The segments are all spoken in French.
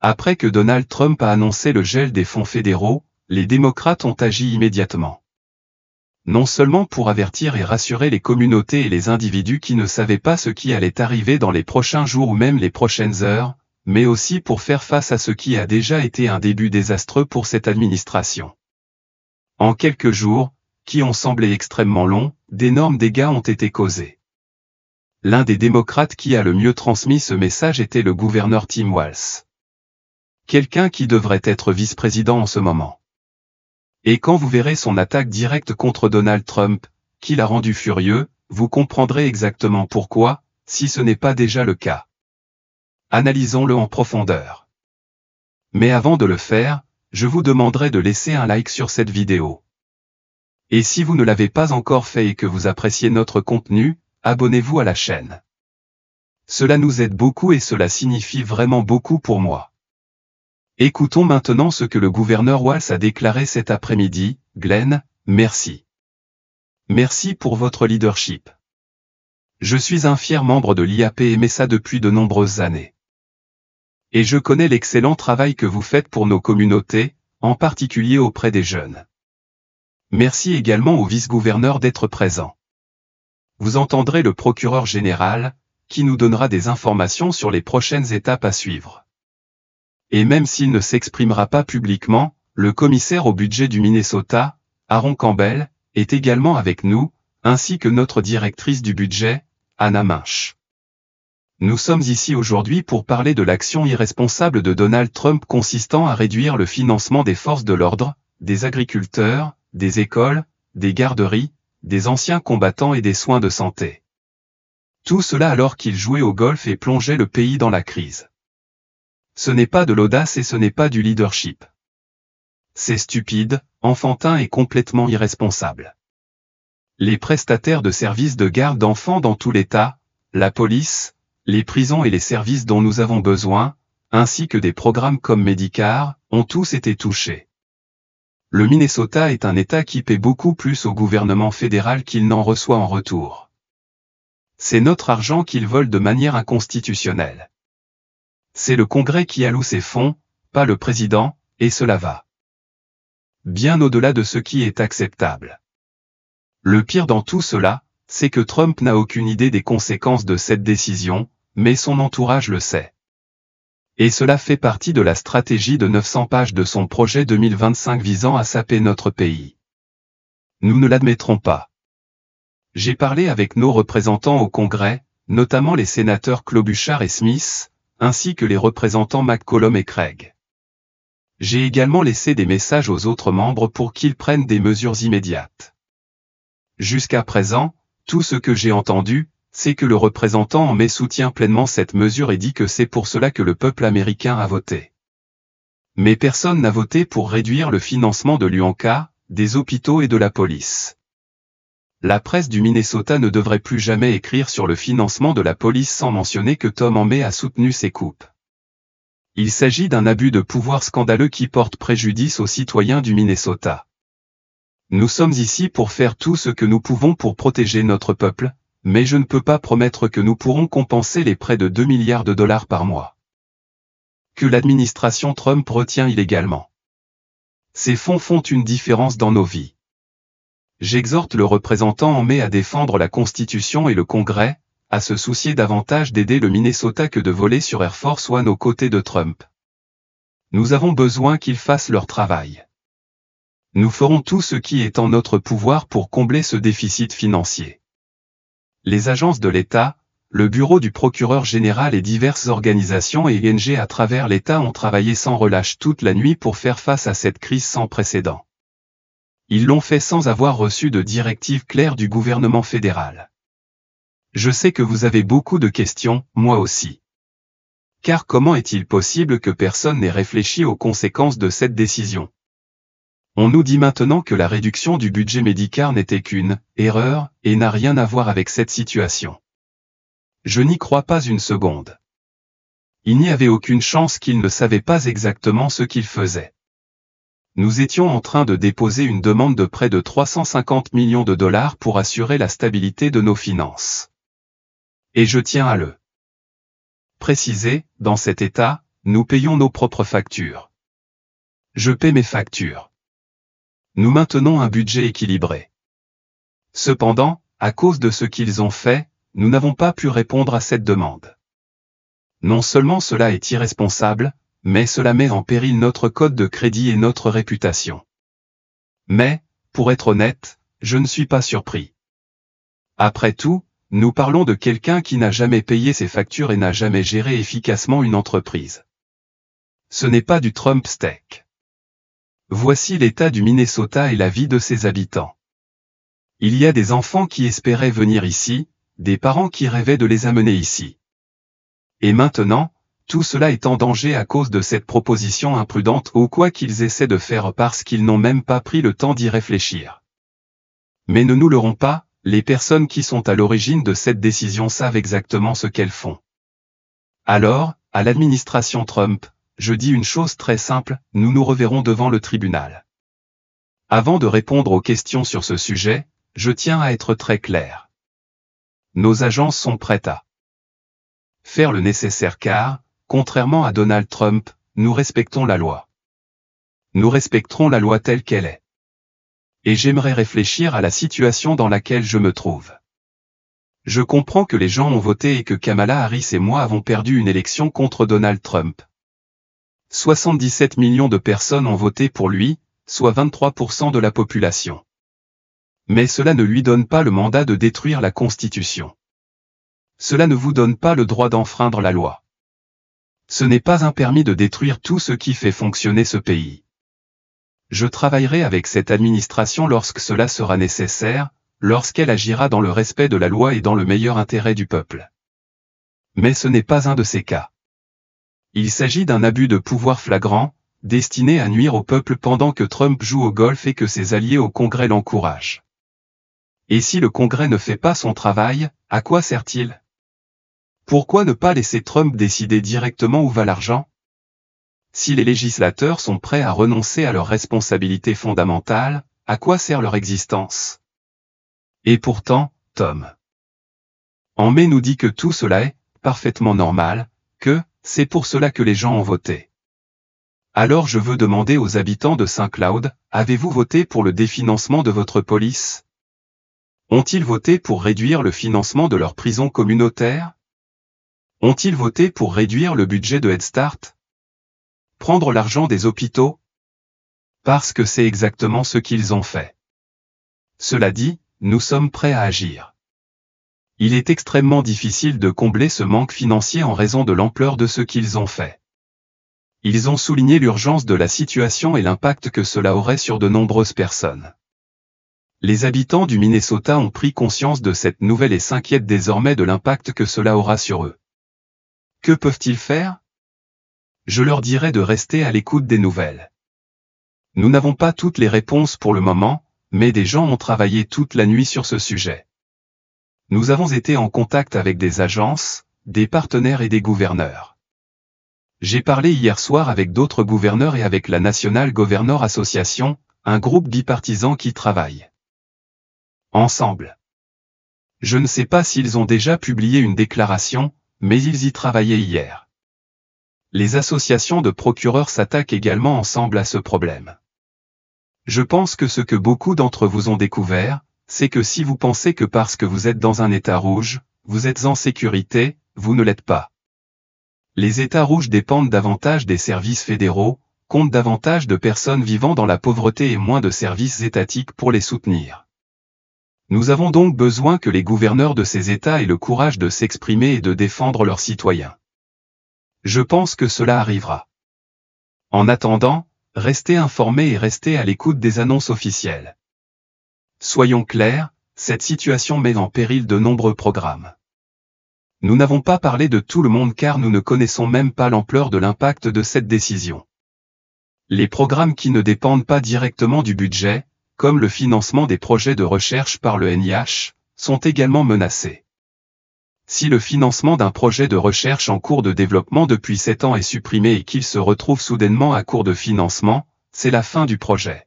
Après que Donald Trump a annoncé le gel des fonds fédéraux, les démocrates ont agi immédiatement. Non seulement pour avertir et rassurer les communautés et les individus qui ne savaient pas ce qui allait arriver dans les prochains jours ou même les prochaines heures, mais aussi pour faire face à ce qui a déjà été un début désastreux pour cette administration. En quelques jours, qui ont semblé extrêmement longs, d'énormes dégâts ont été causés. L'un des démocrates qui a le mieux transmis ce message était le gouverneur Tim Walz. Quelqu'un qui devrait être vice-président en ce moment. Et quand vous verrez son attaque directe contre Donald Trump, qui l'a rendu furieux, vous comprendrez exactement pourquoi, si ce n'est pas déjà le cas. Analysons-le en profondeur. Mais avant de le faire, je vous demanderai de laisser un like sur cette vidéo. Et si vous ne l'avez pas encore fait et que vous appréciez notre contenu, abonnez-vous à la chaîne. Cela nous aide beaucoup et cela signifie vraiment beaucoup pour moi. Écoutons maintenant ce que le gouverneur Walz a déclaré cet après-midi. Glenn, merci. Merci pour votre leadership. Je suis un fier membre de l'IAP Mesa depuis de nombreuses années. Et je connais l'excellent travail que vous faites pour nos communautés, en particulier auprès des jeunes. Merci également au vice-gouverneur d'être présent. Vous entendrez le procureur général, qui nous donnera des informations sur les prochaines étapes à suivre. Et même s'il ne s'exprimera pas publiquement, le commissaire au budget du Minnesota, Aaron Campbell, est également avec nous, ainsi que notre directrice du budget, Anna Minch. Nous sommes ici aujourd'hui pour parler de l'action irresponsable de Donald Trump consistant à réduire le financement des forces de l'ordre, des agriculteurs, des écoles, des garderies, des anciens combattants et des soins de santé. Tout cela alors qu'il jouait au golf et plongeait le pays dans la crise. Ce n'est pas de l'audace et ce n'est pas du leadership. C'est stupide, enfantin et complètement irresponsable. Les prestataires de services de garde d'enfants dans tout l'État, la police, les prisons et les services dont nous avons besoin, ainsi que des programmes comme Medicare, ont tous été touchés. Le Minnesota est un État qui paie beaucoup plus au gouvernement fédéral qu'il n'en reçoit en retour. C'est notre argent qu'ils volent de manière inconstitutionnelle. C'est le Congrès qui alloue ces fonds, pas le président, et cela va bien au-delà de ce qui est acceptable. Le pire dans tout cela, c'est que Trump n'a aucune idée des conséquences de cette décision, mais son entourage le sait. Et cela fait partie de la stratégie de 900 pages de son projet 2025 visant à saper notre pays. Nous ne l'admettrons pas. J'ai parlé avec nos représentants au Congrès, notamment les sénateurs Klobuchar et Smith, ainsi que les représentants McCollum et Craig. J'ai également laissé des messages aux autres membres pour qu'ils prennent des mesures immédiates. Jusqu'à présent, tout ce que j'ai entendu, c'est que le représentant en mai soutient pleinement cette mesure et dit que c'est pour cela que le peuple américain a voté. Mais personne n'a voté pour réduire le financement de l'UNCA, des hôpitaux et de la police. La presse du Minnesota ne devrait plus jamais écrire sur le financement de la police sans mentionner que Tom en mai a soutenu ces coupes. Il s'agit d'un abus de pouvoir scandaleux qui porte préjudice aux citoyens du Minnesota. Nous sommes ici pour faire tout ce que nous pouvons pour protéger notre peuple, mais je ne peux pas promettre que nous pourrons compenser les près de 2 milliards de dollars par mois que l'administration Trump retient illégalement. Ces fonds font une différence dans nos vies. J'exhorte le représentant en mai à défendre la Constitution et le Congrès, à se soucier davantage d'aider le Minnesota que de voler sur Air Force One aux côtés de Trump. Nous avons besoin qu'ils fassent leur travail. Nous ferons tout ce qui est en notre pouvoir pour combler ce déficit financier. Les agences de l'État, le bureau du procureur général et diverses organisations et ONG à travers l'État ont travaillé sans relâche toute la nuit pour faire face à cette crise sans précédent. Ils l'ont fait sans avoir reçu de directives claires du gouvernement fédéral. Je sais que vous avez beaucoup de questions, moi aussi. Car comment est-il possible que personne n'ait réfléchi aux conséquences de cette décision? On nous dit maintenant que la réduction du budget Medicare n'était qu'une erreur et n'a rien à voir avec cette situation. Je n'y crois pas une seconde. Il n'y avait aucune chance qu'ils ne savaient pas exactement ce qu'ils faisaient. Nous étions en train de déposer une demande de près de 350 millions de dollars pour assurer la stabilité de nos finances. Et je tiens à le préciser, dans cet État, nous payons nos propres factures. Je paie mes factures. Nous maintenons un budget équilibré. Cependant, à cause de ce qu'ils ont fait, nous n'avons pas pu répondre à cette demande. Non seulement cela est irresponsable, mais cela met en péril notre code de crédit et notre réputation. Mais, pour être honnête, je ne suis pas surpris. Après tout, nous parlons de quelqu'un qui n'a jamais payé ses factures et n'a jamais géré efficacement une entreprise. Ce n'est pas du Trump steak. Voici l'état du Minnesota et la vie de ses habitants. Il y a des enfants qui espéraient venir ici, des parents qui rêvaient de les amener ici. Et maintenant, tout cela est en danger à cause de cette proposition imprudente ou quoi qu'ils essaient de faire parce qu'ils n'ont même pas pris le temps d'y réfléchir. Mais ne nous leurrons pas, les personnes qui sont à l'origine de cette décision savent exactement ce qu'elles font. Alors, à l'administration Trump, je dis une chose très simple, nous nous reverrons devant le tribunal. Avant de répondre aux questions sur ce sujet, je tiens à être très clair. Nos agences sont prêtes à faire le nécessaire car, contrairement à Donald Trump, nous respectons la loi. Nous respecterons la loi telle qu'elle est. Et j'aimerais réfléchir à la situation dans laquelle je me trouve. Je comprends que les gens ont voté et que Kamala Harris et moi avons perdu une élection contre Donald Trump. 77 millions de personnes ont voté pour lui, soit 23% de la population. Mais cela ne lui donne pas le mandat de détruire la Constitution. Cela ne vous donne pas le droit d'enfreindre la loi. Ce n'est pas un permis de détruire tout ce qui fait fonctionner ce pays. Je travaillerai avec cette administration lorsque cela sera nécessaire, lorsqu'elle agira dans le respect de la loi et dans le meilleur intérêt du peuple. Mais ce n'est pas un de ces cas. Il s'agit d'un abus de pouvoir flagrant, destiné à nuire au peuple pendant que Trump joue au golf et que ses alliés au Congrès l'encouragent. Et si le Congrès ne fait pas son travail, à quoi sert-il? Pourquoi ne pas laisser Trump décider directement où va l'argent? Si les législateurs sont prêts à renoncer à leurs responsabilités fondamentales, à quoi sert leur existence? Et pourtant, Tom en mai nous dit que tout cela est parfaitement normal, que c'est pour cela que les gens ont voté. Alors je veux demander aux habitants de Saint-Cloud, avez-vous voté pour le définancement de votre police? Ont-ils voté pour réduire le financement de leur prison communautaire? Ont-ils voté pour réduire le budget de Head Start? Prendre l'argent des hôpitaux? Parce que c'est exactement ce qu'ils ont fait. Cela dit, nous sommes prêts à agir. Il est extrêmement difficile de combler ce manque financier en raison de l'ampleur de ce qu'ils ont fait. Ils ont souligné l'urgence de la situation et l'impact que cela aurait sur de nombreuses personnes. Les habitants du Minnesota ont pris conscience de cette nouvelle et s'inquiètent désormais de l'impact que cela aura sur eux. Que peuvent-ils faire? Je leur dirai de rester à l'écoute des nouvelles. Nous n'avons pas toutes les réponses pour le moment, mais des gens ont travaillé toute la nuit sur ce sujet. Nous avons été en contact avec des agences, des partenaires et des gouverneurs. J'ai parlé hier soir avec d'autres gouverneurs et avec la National Governor Association, un groupe bipartisan qui travaille ensemble. Je ne sais pas s'ils ont déjà publié une déclaration, mais ils y travaillaient hier. Les associations de procureurs s'attaquent également ensemble à ce problème. Je pense que ce que beaucoup d'entre vous ont découvert, c'est que si vous pensez que parce que vous êtes dans un État rouge, vous êtes en sécurité, vous ne l'êtes pas. Les États rouges dépendent davantage des services fédéraux, comptent davantage de personnes vivant dans la pauvreté et moins de services étatiques pour les soutenir. Nous avons donc besoin que les gouverneurs de ces États aient le courage de s'exprimer et de défendre leurs citoyens. Je pense que cela arrivera. En attendant, restez informés et restez à l'écoute des annonces officielles. Soyons clairs, cette situation met en péril de nombreux programmes. Nous n'avons pas parlé de tout le monde car nous ne connaissons même pas l'ampleur de l'impact de cette décision. Les programmes qui ne dépendent pas directement du budget, comme le financement des projets de recherche par le NIH, sont également menacés. Si le financement d'un projet de recherche en cours de développement depuis 7 ans est supprimé et qu'il se retrouve soudainement à court de financement, c'est la fin du projet.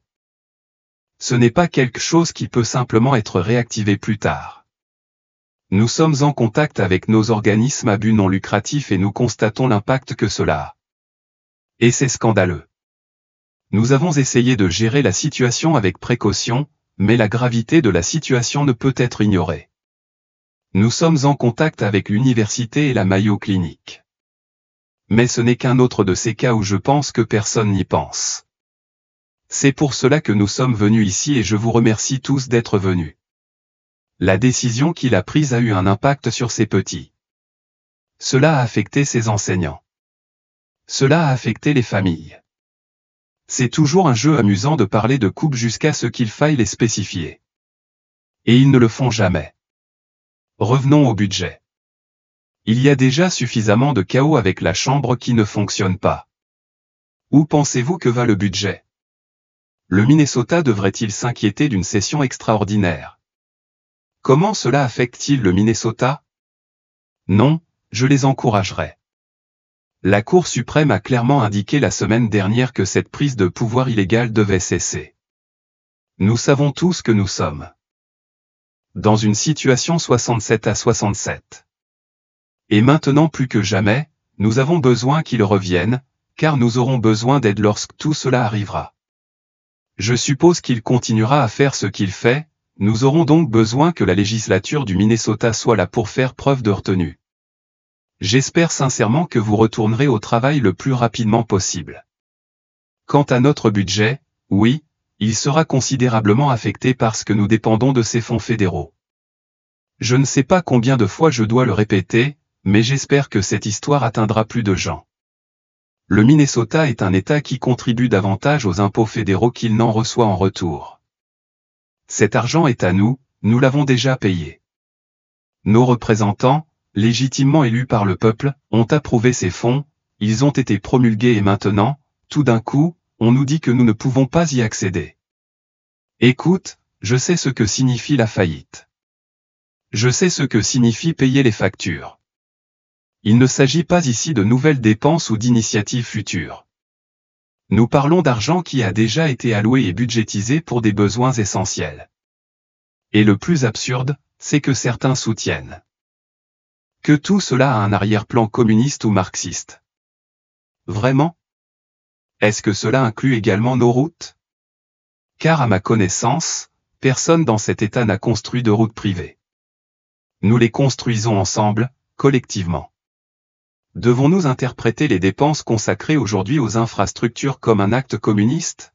Ce n'est pas quelque chose qui peut simplement être réactivé plus tard. Nous sommes en contact avec nos organismes à but non lucratif et nous constatons l'impact que cela a. Et c'est scandaleux. Nous avons essayé de gérer la situation avec précaution, mais la gravité de la situation ne peut être ignorée. Nous sommes en contact avec l'université et la Mayo Clinic. Mais ce n'est qu'un autre de ces cas où je pense que personne n'y pense. C'est pour cela que nous sommes venus ici et je vous remercie tous d'être venus. La décision qu'il a prise a eu un impact sur ces petits. Cela a affecté ses enseignants. Cela a affecté les familles. C'est toujours un jeu amusant de parler de coupe jusqu'à ce qu'il faille les spécifier. Et ils ne le font jamais. Revenons au budget. Il y a déjà suffisamment de chaos avec la Chambre qui ne fonctionne pas. Où pensez-vous que va le budget? Le Minnesota devrait-il s'inquiéter d'une session extraordinaire? Comment cela affecte-t-il le Minnesota? Non, je les encouragerai. La Cour suprême a clairement indiqué la semaine dernière que cette prise de pouvoir illégale devait cesser. Nous savons tous que nous sommes dans une situation 67-67. Et maintenant plus que jamais, nous avons besoin qu'ils reviennent, car nous aurons besoin d'aide lorsque tout cela arrivera. Je suppose qu'il continuera à faire ce qu'il fait, nous aurons donc besoin que la législature du Minnesota soit là pour faire preuve de retenue. J'espère sincèrement que vous retournerez au travail le plus rapidement possible. Quant à notre budget, oui, il sera considérablement affecté parce que nous dépendons de ces fonds fédéraux. Je ne sais pas combien de fois je dois le répéter, mais j'espère que cette histoire atteindra plus de gens. Le Minnesota est un État qui contribue davantage aux impôts fédéraux qu'il n'en reçoit en retour. Cet argent est à nous, nous l'avons déjà payé. Nos représentants, légitimement élus par le peuple, ont approuvé ces fonds, ils ont été promulgués et maintenant, tout d'un coup, on nous dit que nous ne pouvons pas y accéder. Écoute, je sais ce que signifie la faillite. Je sais ce que signifie payer les factures. Il ne s'agit pas ici de nouvelles dépenses ou d'initiatives futures. Nous parlons d'argent qui a déjà été alloué et budgétisé pour des besoins essentiels. Et le plus absurde, c'est que certains soutiennent que tout cela a un arrière-plan communiste ou marxiste. Vraiment? Est-ce que cela inclut également nos routes? Car à ma connaissance, personne dans cet État n'a construit de routes privées. Nous les construisons ensemble, collectivement. Devons-nous interpréter les dépenses consacrées aujourd'hui aux infrastructures comme un acte communiste?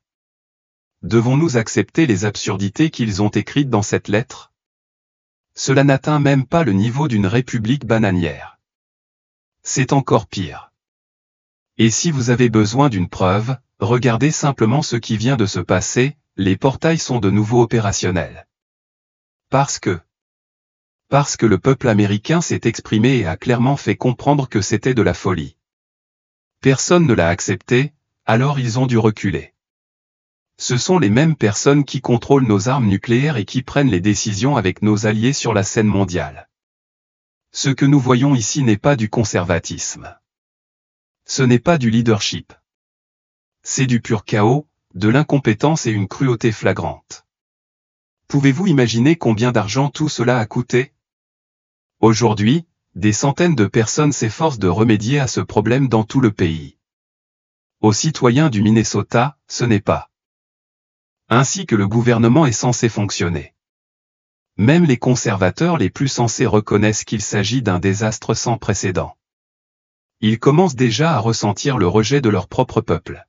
Devons-nous accepter les absurdités qu'ils ont écrites dans cette lettre? Cela n'atteint même pas le niveau d'une république bananière. C'est encore pire. Et si vous avez besoin d'une preuve, regardez simplement ce qui vient de se passer, les portails sont de nouveau opérationnels. Parce que le peuple américain s'est exprimé et a clairement fait comprendre que c'était de la folie. Personne ne l'a accepté, alors ils ont dû reculer. Ce sont les mêmes personnes qui contrôlent nos armes nucléaires et qui prennent les décisions avec nos alliés sur la scène mondiale. Ce que nous voyons ici n'est pas du conservatisme. Ce n'est pas du leadership. C'est du pur chaos, de l'incompétence et une cruauté flagrante. Pouvez-vous imaginer combien d'argent tout cela a coûté? Aujourd'hui, des centaines de personnes s'efforcent de remédier à ce problème dans tout le pays. Aux citoyens du Minnesota, ce n'est pas ainsi que le gouvernement est censé fonctionner. Même les conservateurs les plus sensés reconnaissent qu'il s'agit d'un désastre sans précédent. Ils commencent déjà à ressentir le rejet de leur propre peuple.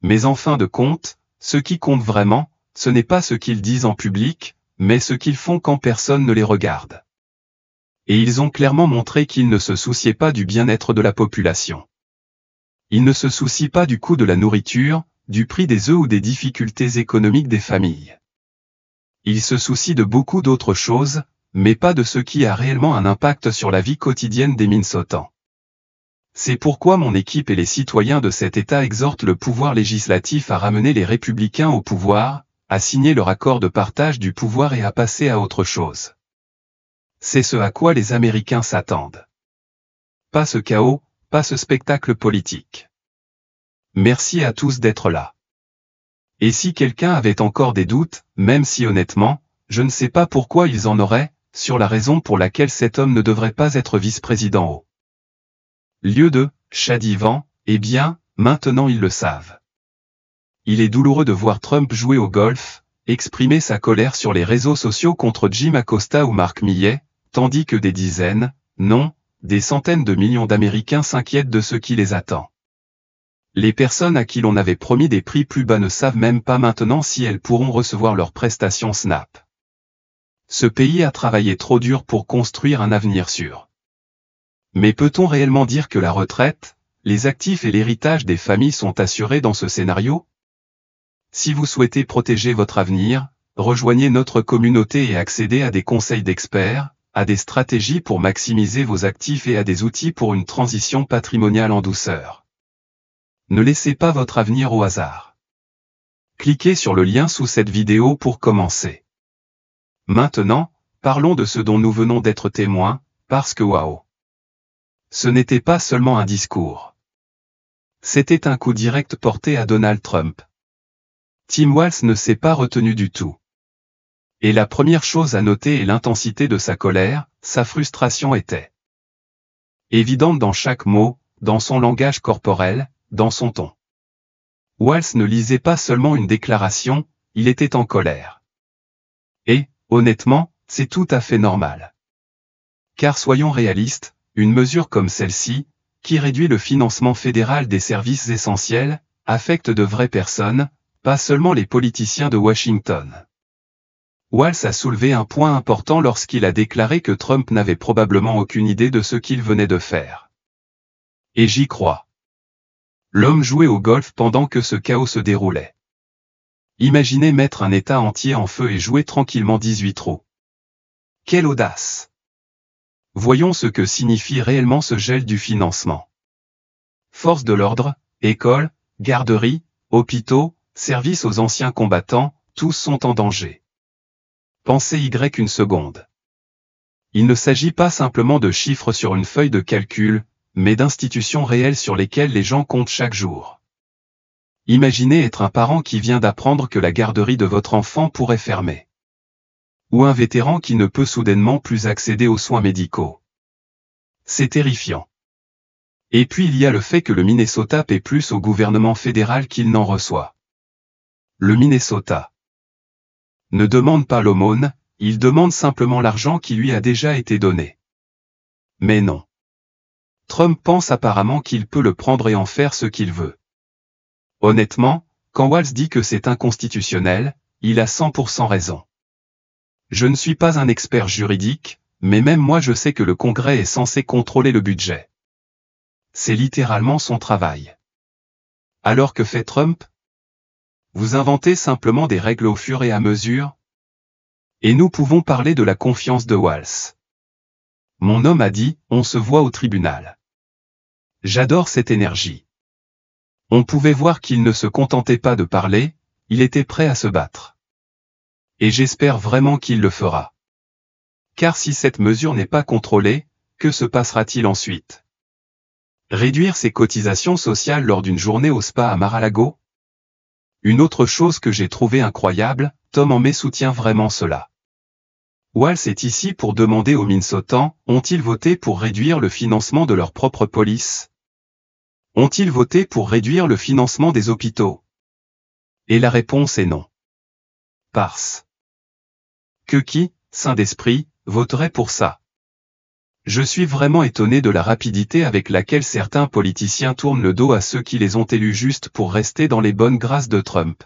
Mais en fin de compte, ce qui compte vraiment, ce n'est pas ce qu'ils disent en public, mais ce qu'ils font quand personne ne les regarde. Et ils ont clairement montré qu'ils ne se souciaient pas du bien-être de la population. Ils ne se soucient pas du coût de la nourriture, du prix des œufs ou des difficultés économiques des familles. Ils se soucient de beaucoup d'autres choses, mais pas de ce qui a réellement un impact sur la vie quotidienne des Minnesotans. C'est pourquoi mon équipe et les citoyens de cet État exhortent le pouvoir législatif à ramener les républicains au pouvoir, à signer leur accord de partage du pouvoir et à passer à autre chose. C'est ce à quoi les Américains s'attendent. Pas ce chaos, pas ce spectacle politique. Merci à tous d'être là. Et si quelqu'un avait encore des doutes, même si honnêtement, je ne sais pas pourquoi ils en auraient, sur la raison pour laquelle cet homme ne devrait pas être vice-président au lieu de Chadivan, eh bien, Maintenant ils le savent. Il est douloureux de voir Trump jouer au golf, exprimer sa colère sur les réseaux sociaux contre Jim Acosta ou Mark Millet, tandis que des dizaines, non, des centaines de millions d'Américains s'inquiètent de ce qui les attend. Les personnes à qui l'on avait promis des prix plus bas ne savent même pas maintenant si elles pourront recevoir leurs prestations SNAP. Ce pays a travaillé trop dur pour construire un avenir sûr. Mais peut-on réellement dire que la retraite, les actifs et l'héritage des familles sont assurés dans ce scénario? Si vous souhaitez protéger votre avenir, rejoignez notre communauté et accédez à des conseils d'experts, à des stratégies pour maximiser vos actifs et à des outils pour une transition patrimoniale en douceur. Ne laissez pas votre avenir au hasard. Cliquez sur le lien sous cette vidéo pour commencer. Maintenant, parlons de ce dont nous venons d'être témoins, parce que waouh! Ce n'était pas seulement un discours. C'était un coup direct porté à Donald Trump. Tim Walz ne s'est pas retenu du tout. Et la première chose à noter est l'intensité de sa colère, sa frustration était évidente dans chaque mot, dans son langage corporel, dans son ton. Walz ne lisait pas seulement une déclaration, il était en colère. Et, honnêtement, c'est tout à fait normal. Car soyons réalistes, une mesure comme celle-ci, qui réduit le financement fédéral des services essentiels, affecte de vraies personnes, pas seulement les politiciens de Washington. Walz a soulevé un point important lorsqu'il a déclaré que Trump n'avait probablement aucune idée de ce qu'il venait de faire. Et j'y crois. L'homme jouait au golf pendant que ce chaos se déroulait. Imaginez mettre un État entier en feu et jouer tranquillement 18 trous. Quelle audace! Voyons ce que signifie réellement ce gel du financement. Forces de l'ordre, écoles, garderies, hôpitaux, services aux anciens combattants, tous sont en danger. Pensez une seconde. Il ne s'agit pas simplement de chiffres sur une feuille de calcul, mais d'institutions réelles sur lesquelles les gens comptent chaque jour. Imaginez être un parent qui vient d'apprendre que la garderie de votre enfant pourrait fermer. Ou un vétéran qui ne peut soudainement plus accéder aux soins médicaux. C'est terrifiant. Et puis il y a le fait que le Minnesota paie plus au gouvernement fédéral qu'il n'en reçoit. Le Minnesota ne demande pas l'aumône, il demande simplement l'argent qui lui a déjà été donné. Mais non. Trump pense apparemment qu'il peut le prendre et en faire ce qu'il veut. Honnêtement, quand Walz dit que c'est inconstitutionnel, il a 100% raison. Je ne suis pas un expert juridique, mais même moi je sais que le Congrès est censé contrôler le budget. C'est littéralement son travail. Alors que fait Trump? Vous inventez simplement des règles au fur et à mesure? Et nous pouvons parler de la confiance de Walz. Mon homme a dit, on se voit au tribunal. J'adore cette énergie. On pouvait voir qu'il ne se contentait pas de parler, il était prêt à se battre. Et j'espère vraiment qu'il le fera. Car si cette mesure n'est pas contrôlée, que se passera-t-il ensuite? Réduire ses cotisations sociales lors d'une journée au spa à Mar-a-Lago? Une autre chose que j'ai trouvé incroyable, Tom en May soutient vraiment cela. Walz est ici pour demander aux Minnesotans, ont-ils voté pour réduire le financement de leur propre police? Ont-ils voté pour réduire le financement des hôpitaux? Et la réponse est non. Parce que qui, saint d'esprit, voterait pour ça? Je suis vraiment étonné de la rapidité avec laquelle certains politiciens tournent le dos à ceux qui les ont élus juste pour rester dans les bonnes grâces de Trump.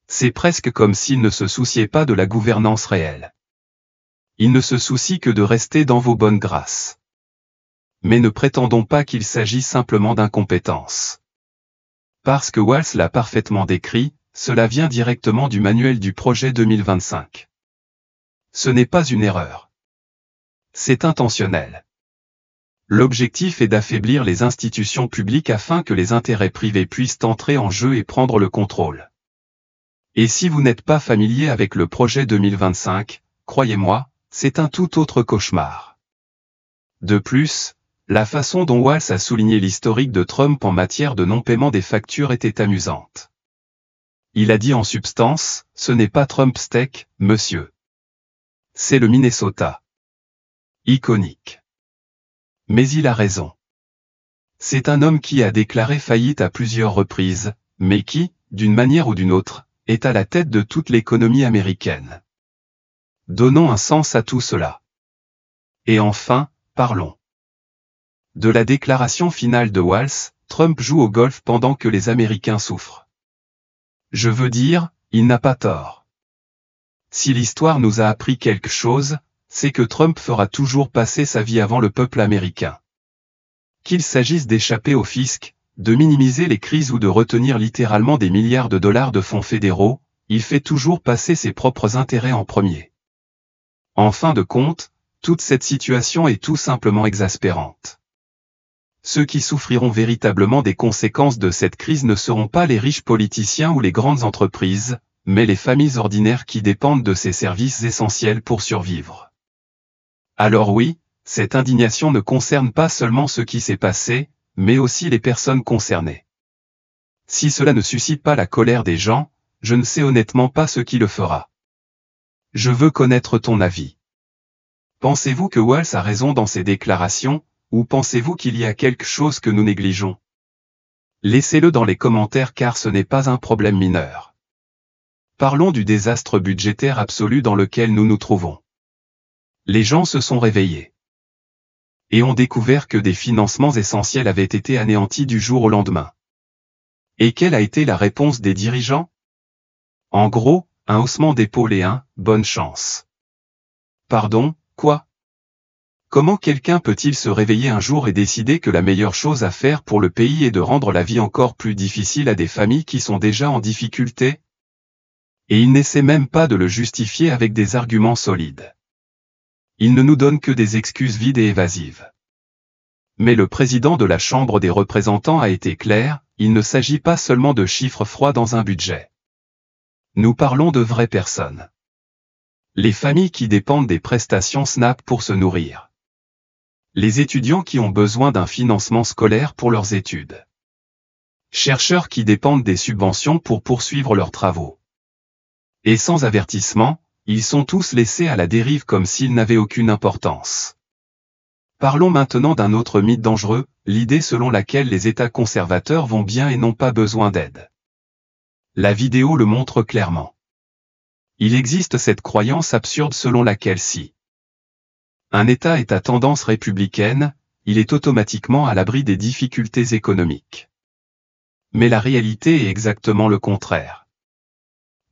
C'est presque comme s'ils ne se souciaient pas de la gouvernance réelle. Ils ne se soucient que de rester dans vos bonnes grâces. Mais ne prétendons pas qu'il s'agit simplement d'incompétence. Parce que Walz l'a parfaitement décrit, cela vient directement du manuel du projet 2025. Ce n'est pas une erreur. C'est intentionnel. L'objectif est d'affaiblir les institutions publiques afin que les intérêts privés puissent entrer en jeu et prendre le contrôle. Et si vous n'êtes pas familier avec le projet 2025, croyez-moi, c'est un tout autre cauchemar. De plus, la façon dont Walz a souligné l'historique de Trump en matière de non-paiement des factures était amusante. Il a dit en substance, ce n'est pas Trump Steak, monsieur. C'est le Minnesota. Iconique. Mais il a raison. C'est un homme qui a déclaré faillite à plusieurs reprises, mais qui, d'une manière ou d'une autre, est à la tête de toute l'économie américaine. Donnons un sens à tout cela. Et enfin, parlons de la déclaration finale de Walz. Trump joue au golf pendant que les Américains souffrent. Je veux dire, il n'a pas tort. Si l'histoire nous a appris quelque chose, c'est que Trump fera toujours passer sa vie avant le peuple américain. Qu'il s'agisse d'échapper au fisc, de minimiser les crises ou de retenir littéralement des milliards de dollars de fonds fédéraux, il fait toujours passer ses propres intérêts en premier. En fin de compte, toute cette situation est tout simplement exaspérante. Ceux qui souffriront véritablement des conséquences de cette crise ne seront pas les riches politiciens ou les grandes entreprises, mais les familles ordinaires qui dépendent de ces services essentiels pour survivre. Alors oui, cette indignation ne concerne pas seulement ce qui s'est passé, mais aussi les personnes concernées. Si cela ne suscite pas la colère des gens, je ne sais honnêtement pas ce qui le fera. Je veux connaître ton avis. Pensez-vous que Walz a raison dans ses déclarations, ou pensez-vous qu'il y a quelque chose que nous négligeons? Laissez-le dans les commentaires car ce n'est pas un problème mineur. Parlons du désastre budgétaire absolu dans lequel nous nous trouvons. Les gens se sont réveillés et ont découvert que des financements essentiels avaient été anéantis du jour au lendemain. Et quelle a été la réponse des dirigeants? En gros, un haussement d'épaule et un « bonne chance ». Pardon, quoi? Comment quelqu'un peut-il se réveiller un jour et décider que la meilleure chose à faire pour le pays est de rendre la vie encore plus difficile à des familles qui sont déjà en difficulté? Et il n'essaie même pas de le justifier avec des arguments solides. Il ne nous donne que des excuses vides et évasives. Mais le président de la Chambre des représentants a été clair, il ne s'agit pas seulement de chiffres froids dans un budget. Nous parlons de vraies personnes. Les familles qui dépendent des prestations SNAP pour se nourrir. Les étudiants qui ont besoin d'un financement scolaire pour leurs études. Chercheurs qui dépendent des subventions pour poursuivre leurs travaux. Et sans avertissement, ils sont tous laissés à la dérive comme s'ils n'avaient aucune importance. Parlons maintenant d'un autre mythe dangereux, l'idée selon laquelle les États conservateurs vont bien et n'ont pas besoin d'aide. La vidéo le montre clairement. Il existe cette croyance absurde selon laquelle si un État est à tendance républicaine, il est automatiquement à l'abri des difficultés économiques. Mais la réalité est exactement le contraire.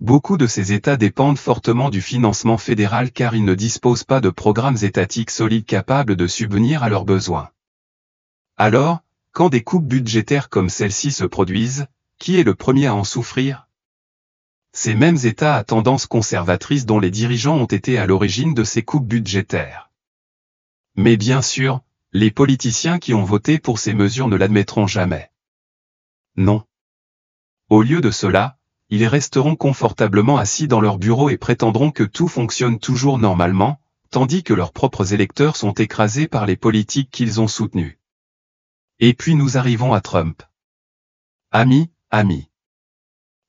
Beaucoup de ces États dépendent fortement du financement fédéral car ils ne disposent pas de programmes étatiques solides capables de subvenir à leurs besoins. Alors, quand des coupes budgétaires comme celle-ci se produisent, qui est le premier à en souffrir? Ces mêmes États à tendance conservatrice dont les dirigeants ont été à l'origine de ces coupes budgétaires. Mais bien sûr, les politiciens qui ont voté pour ces mesures ne l'admettront jamais. Non. Au lieu de cela, ils resteront confortablement assis dans leur bureau et prétendront que tout fonctionne toujours normalement, tandis que leurs propres électeurs sont écrasés par les politiques qu'ils ont soutenus. Et puis nous arrivons à Trump. Ami.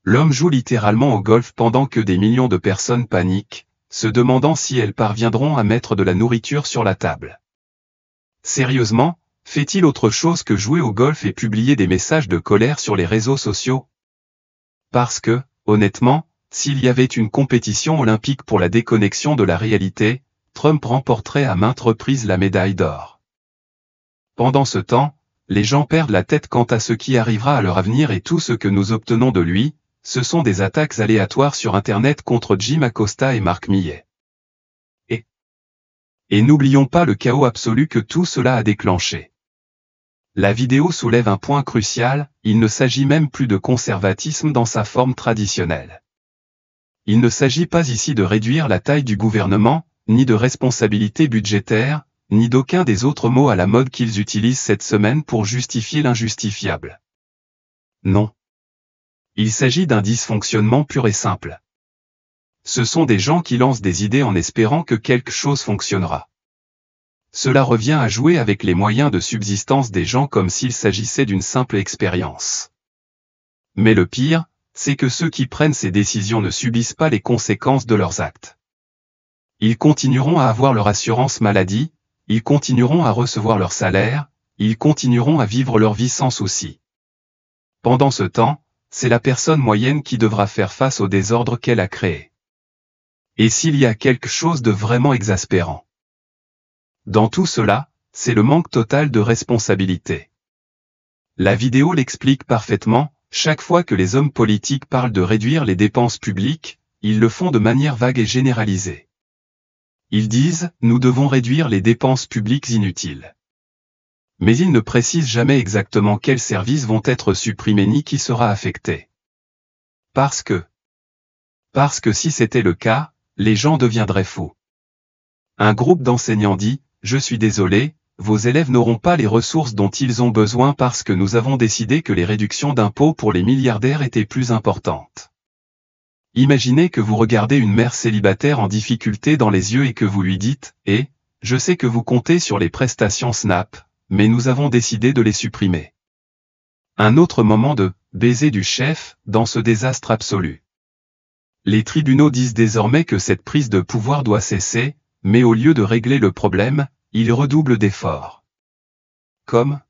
L'homme joue littéralement au golf pendant que des millions de personnes paniquent, se demandant si elles parviendront à mettre de la nourriture sur la table. Sérieusement, fait-il autre chose que jouer au golf et publier des messages de colère sur les réseaux sociaux? Parce que, honnêtement, s'il y avait une compétition olympique pour la déconnexion de la réalité, Trump remporterait à maintes reprises la médaille d'or. Pendant ce temps, les gens perdent la tête quant à ce qui arrivera à leur avenir et tout ce que nous obtenons de lui, ce sont des attaques aléatoires sur Internet contre Jim Acosta et Mark Millet. Et n'oublions pas le chaos absolu que tout cela a déclenché. La vidéo soulève un point crucial, il ne s'agit même plus de conservatisme dans sa forme traditionnelle. Il ne s'agit pas ici de réduire la taille du gouvernement, ni de responsabilité budgétaire, ni d'aucun des autres mots à la mode qu'ils utilisent cette semaine pour justifier l'injustifiable. Non. Il s'agit d'un dysfonctionnement pur et simple. Ce sont des gens qui lancent des idées en espérant que quelque chose fonctionnera. Cela revient à jouer avec les moyens de subsistance des gens comme s'il s'agissait d'une simple expérience. Mais le pire, c'est que ceux qui prennent ces décisions ne subissent pas les conséquences de leurs actes. Ils continueront à avoir leur assurance maladie, ils continueront à recevoir leur salaire, ils continueront à vivre leur vie sans souci. Pendant ce temps, c'est la personne moyenne qui devra faire face au désordre qu'elle a créé. Et s'il y a quelque chose de vraiment exaspérant dans tout cela, c'est le manque total de responsabilité. La vidéo l'explique parfaitement, chaque fois que les hommes politiques parlent de réduire les dépenses publiques, ils le font de manière vague et généralisée. Ils disent « nous devons réduire les dépenses publiques inutiles ». Mais ils ne précisent jamais exactement quels services vont être supprimés ni qui sera affecté. Parce que si c'était le cas, les gens deviendraient fous. Un groupe d'enseignants dit « je suis désolé, vos élèves n'auront pas les ressources dont ils ont besoin parce que nous avons décidé que les réductions d'impôts pour les milliardaires étaient plus importantes. » Imaginez que vous regardez une mère célibataire en difficulté dans les yeux et que vous lui dites « Eh, je sais que vous comptez sur les prestations SNAP, mais nous avons décidé de les supprimer. » Un autre moment de « baiser du chef » dans ce désastre absolu. Les tribunaux disent désormais que cette prise de pouvoir doit cesser, mais au lieu de régler le problème, ils redoublent d'efforts. Comment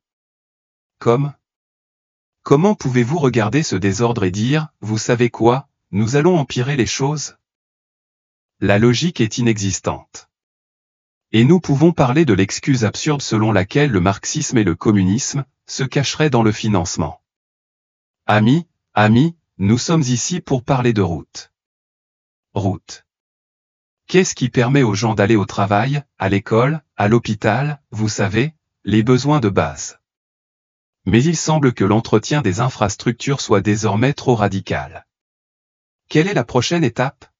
pouvez-vous regarder ce désordre et dire « vous savez quoi, nous allons empirer les choses ?» La logique est inexistante. Et nous pouvons parler de l'excuse absurde selon laquelle le marxisme et le communisme se cacheraient dans le financement. Amis, nous sommes ici pour parler de route. Route. Qu'est-ce qui permet aux gens d'aller au travail, à l'école, à l'hôpital, vous savez, les besoins de base. Mais il semble que l'entretien des infrastructures soit désormais trop radical. Quelle est la prochaine étape?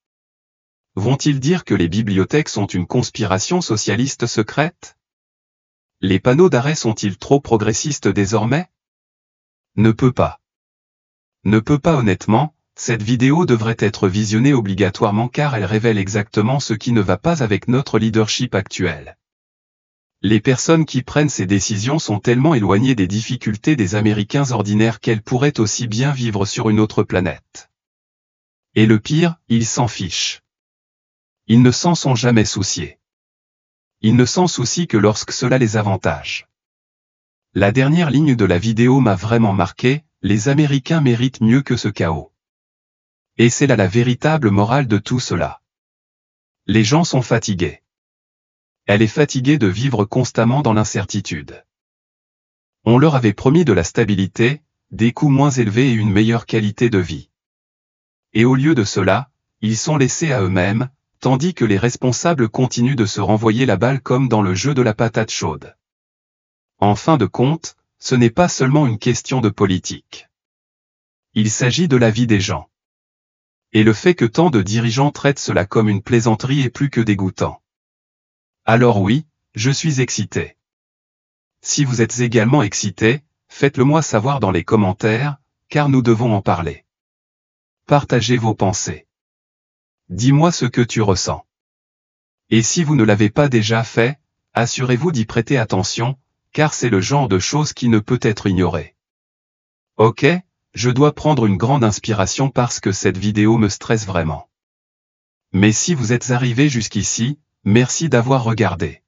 Vont-ils dire que les bibliothèques sont une conspiration socialiste secrète? Les panneaux d'arrêt sont-ils trop progressistes désormais? Ne peut pas honnêtement. Cette vidéo devrait être visionnée obligatoirement car elle révèle exactement ce qui ne va pas avec notre leadership actuel. Les personnes qui prennent ces décisions sont tellement éloignées des difficultés des Américains ordinaires qu'elles pourraient aussi bien vivre sur une autre planète. Et le pire, ils s'en fichent. Ils ne s'en sont jamais souciés. Ils ne s'en soucient que lorsque cela les avantage. La dernière ligne de la vidéo m'a vraiment marqué, les Américains méritent mieux que ce chaos. Et c'est là la véritable morale de tout cela. Les gens sont fatigués. Elle est fatiguée de vivre constamment dans l'incertitude. On leur avait promis de la stabilité, des coûts moins élevés et une meilleure qualité de vie. Et au lieu de cela, ils sont laissés à eux-mêmes, tandis que les responsables continuent de se renvoyer la balle comme dans le jeu de la patate chaude. En fin de compte, ce n'est pas seulement une question de politique. Il s'agit de la vie des gens. Et le fait que tant de dirigeants traitent cela comme une plaisanterie est plus que dégoûtant. Alors oui, je suis excité. Si vous êtes également excité, faites-le moi savoir dans les commentaires, car nous devons en parler. Partagez vos pensées. Dis-moi ce que tu ressens. Et si vous ne l'avez pas déjà fait, assurez-vous d'y prêter attention, car c'est le genre de choses qui ne peut être ignoré. Ok? Je dois prendre une grande inspiration parce que cette vidéo me stresse vraiment. Mais si vous êtes arrivé jusqu'ici, merci d'avoir regardé.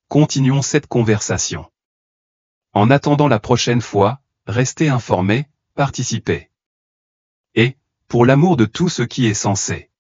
Continuons cette conversation. En attendant la prochaine fois, restez informés, participez. Et, pour l'amour de tout ce qui est censé